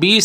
20